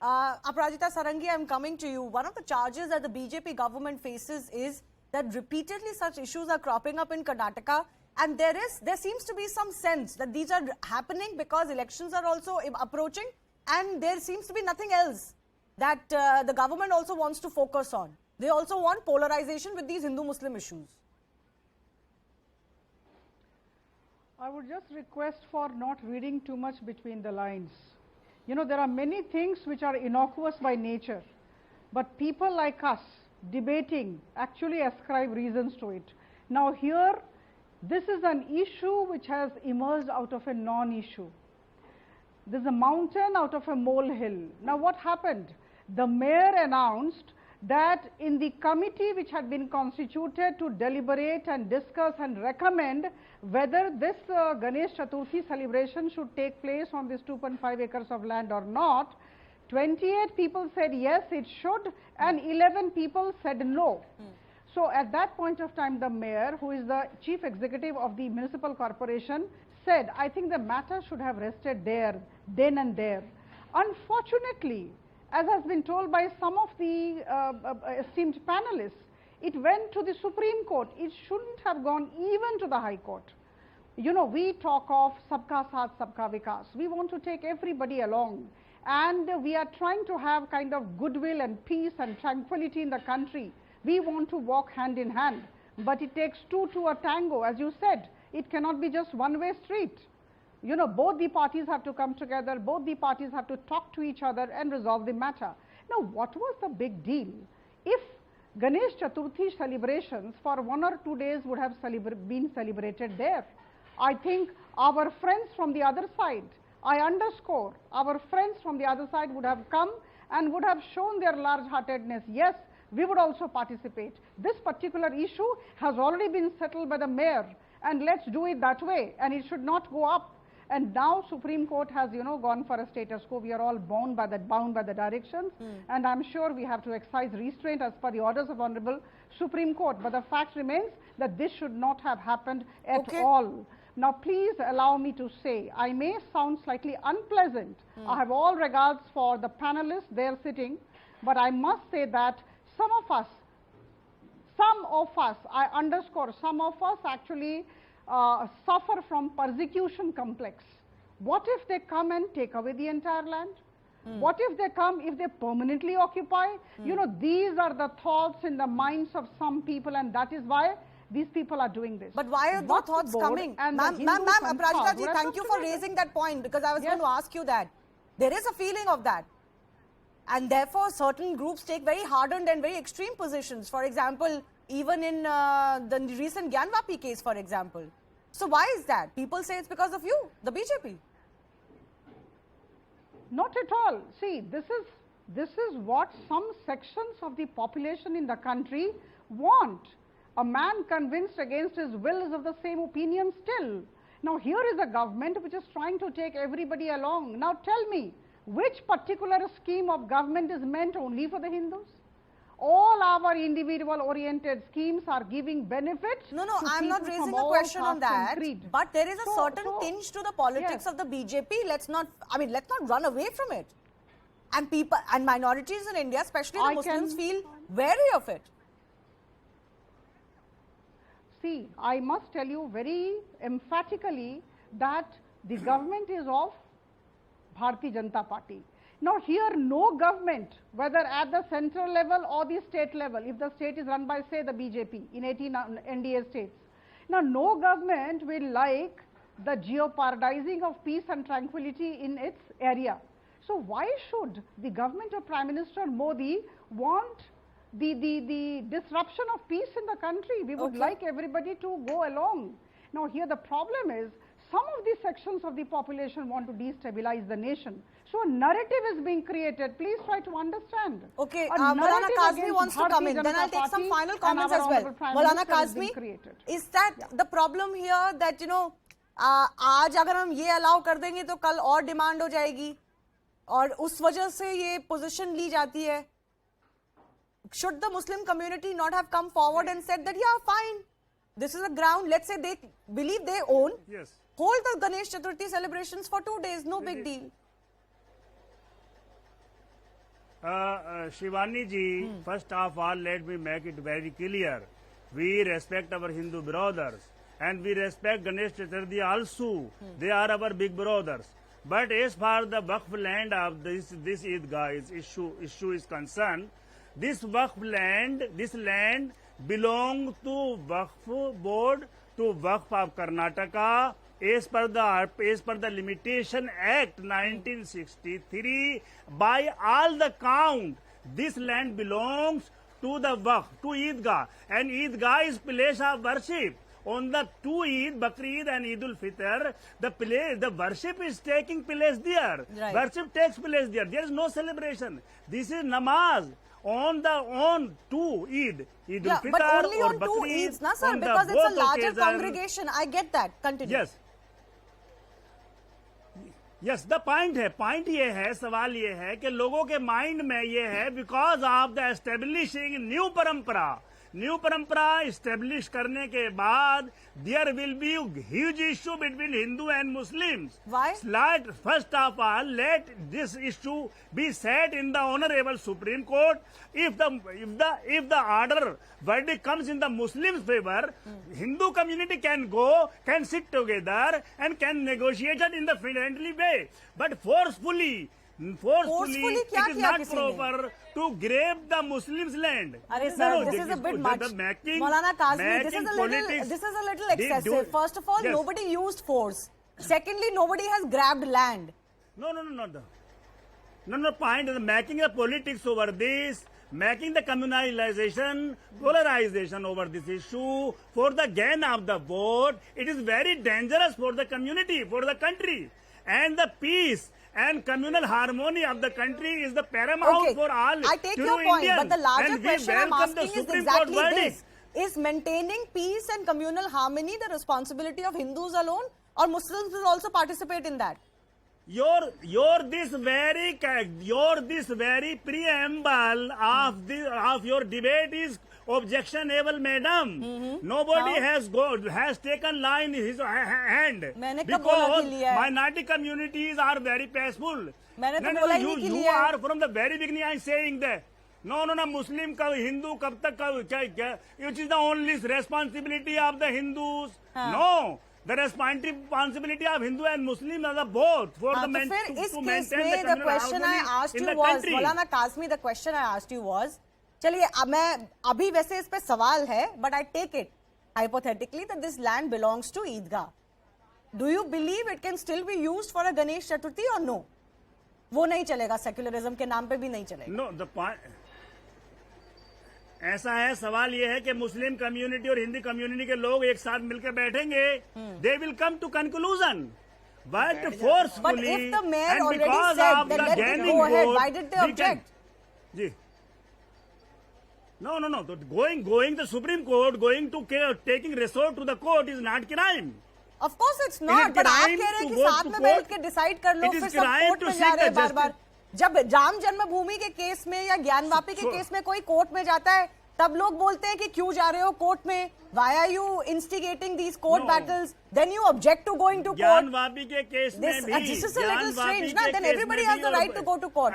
Aparajita Sarangi, I'm coming to you. One of the charges that the BJP government faces is that repeatedly such issues are cropping up in Karnataka, and there seems to be some sense that these are happening because elections are also approaching, and there seems to be nothing else that the government also wants to focus on. They also want polarization with these Hindu-Muslim issues. I would just request for not reading too much between the lines. You know, there are many things which are innocuous by nature, but people like us debating actually ascribe reasons to it. Now here, this is an issue which has emerged out of a non-issue. There's a mountain out of a molehill. Now what happened? The mayor announced that in the committee which had been constituted to deliberate and discuss and recommend whether this Ganesh Chaturthi celebration should take place on this 2.5 acres of land or not, 28 people said yes, it should, and 11 people said no. So at that point of time, the mayor, who is the chief executive of the municipal corporation, said, I think the matter should have rested there, then and there. Unfortunately, as has been told by some of the esteemed panelists, it went to the Supreme Court. It shouldn't have gone even to the High Court. You know, we talk of Sabka Saath, Sabka Vikas. We want to take everybody along, and we are trying to have kind of goodwill and peace and tranquility in the country. We want to walk hand in hand, but it takes two to a tango. As you said, it cannot be just one-way street. You know, both the parties have to come together, both the parties have to talk to each other and resolve the matter. Now, what was the big deal? If Ganesh Chaturthi celebrations for 1 or 2 days would have been celebrated there, I think our friends from the other side, I underscore, our friends from the other side would have come and would have shown their large-heartedness. Yes, we would also participate. This particular issue has already been settled by the mayor, and let's do it that way, and it should not go up. And now Supreme Court has, you know, gone for a status quo. We are all bound by the directions, and I'm sure we have to exercise restraint as per the orders of Honorable Supreme Court. But the fact remains that this should not have happened at all. Now, please allow me to say, I may sound slightly unpleasant. I have all regards for the panelists there sitting, but I must say that some of us, I underscore, some of us actually suffer from persecution complex. What if they come and take away the entire land? What if they come, if they permanently occupy? You know, these are the thoughts in the minds of some people, and that is why these people are doing this. But why are the thoughts coming? Ma'am, Aparajita ji, thank you for raising that point, because I was going to ask you that. There is a feeling of that. And therefore, certain groups take very hardened and very extreme positions. For example, even in the recent Gyanvapi case, for example. So why is that? People say it's because of you, the BJP. Not at all. See, this is what some sections of the population in the country want. A man convinced against his will is of the same opinion still. Now here is a government which is trying to take everybody along. Now tell me, which particular scheme of government is meant only for the Hindus? All our individual oriented schemes are giving benefits. No, I'm not raising a question on that. But there is a certain tinge to the politics of the BJP. Let's not run away from it. And people and minorities in India, especially the Muslims, feel wary of it. See, I must tell you very emphatically that the government is of Bharatiya Janata Party. Now here no government, whether at the central level or the state level, if the state is run by say the BJP in 18 NDA states, now no government will like the jeopardizing of peace and tranquility in its area. So why should the government of Prime Minister Modi want the disruption of peace in the country? We would like everybody to go along. Now here the problem is, some of these sections of the population want to destabilize the nation. So a narrative is being created. Please try to understand. Okay, Maulana Kazmi wants to come in. Then I'll take some final comments as well. Maulana Kazmi, is that the problem here that, you know, आज अगर हम ये allow कर देंगे तो कल और demand हो जाएगी और उस वजह से ये position ली जाती है? Should the Muslim community not have come forward and said that, yeah, fine, this is a ground, let's say they believe they own, hold the Ganesh Chaturthi celebrations for 2 days, no big deal. Shivani ji, first of all, let me make it very clear. We respect our Hindu brothers and we respect Ganesh Chaturthi also. They are our big brothers. But as far as the Waqf land of this Idgah issue is concerned, this land belongs to Waqf Board, to Waqf of Karnataka, as per the Limitation Act 1963. By all the count, this land belongs to the Waqf, to Eidgah, and Eidgah is place of worship. On the two Eid, Bakri Eid and Eid al-Fitr, the worship is taking place there. Right. Worship takes place there. There is no celebration. This is namaz on two Eid, Eid al-Fitr but only or on two Bakri Eid. Eids, na sir, because it's a larger congregation. I get that. Continue. Yes, the point ये है, सवाल ये है कि लोगों के mind में ये है, because of the establishing new परंपरा इस्टेब्लिश करने के बाद there will be huge issue between Hindu and Muslims. Why? First of all, let this issue be set in the honorable Supreme Court. If the order verdict comes in the Muslims' favor, Hindu community can sit together and can negotiate it in the friendly way. But forcefully it is not proper to grab the Muslims' land. Sir, this is a bit much. Maulana Kazmi, this is a little excessive. First of all, nobody used force. Secondly, nobody has grabbed land. No. Point is making the politics over this, making the communalization, polarization over this issue for the gain of the vote. It is very dangerous for the community, for the country, and the peace and communal harmony of the country is the paramount for all. I take your point, Indians. but the larger question I'm asking is exactly this. Verdict. Is maintaining peace and communal harmony the responsibility of Hindus alone, or Muslims will also participate in that? Your this very preamble of your debate is objectionable, madam. Nobody has taken line in his hand because minority communities are very peaceful. You are from the very beginning. I am saying that. No, Muslim ka Hindu kab tak which is the only responsibility of the Hindus. No. The responsibility of Hindu and Muslim are both for the maintain the question I asked you was, Maulana Kazmi, the question I asked you was, चलिए मैं अभी वैसे इस पे सवाल है, but I take it hypothetically that this land belongs to Eidgah. Do you believe it can still be used for a Ganesh Chaturthi or no? वो नहीं चलेगा, secularism के नाम पे भी नहीं चलेगा. No, the point. ऐसा है, सवाल ये है कि मुस्लिम कम्युनिटी और हिंदी कम्युनिटी के लोग एक साथ मिलकर बैठेंगे, they will come to conclusion. But forcefully, but if the mayor and already because said, of then the let it gaining go ahead. vote, Why did they object? No. Going the Supreme Court, going to taking resort to the court is not crime. Of course it's not. But आप कह रहे हैं कि साथ में बैठ के decide कर लो, फिर सब कोर्ट में जा रहे हैं बार-बार. जब राम जन्मभूमि के केस में या ज्ञानवापी के केस में कोई कोर्ट में जाता है, तब लोग बोलते हैं कि क्यों जा रहे हो कोर्ट में? Why are you instigating these court battles? Then you object to going to court. Gyanvapi के केस में भी. This is a little strange, ना? Then everybody has the right to go to court.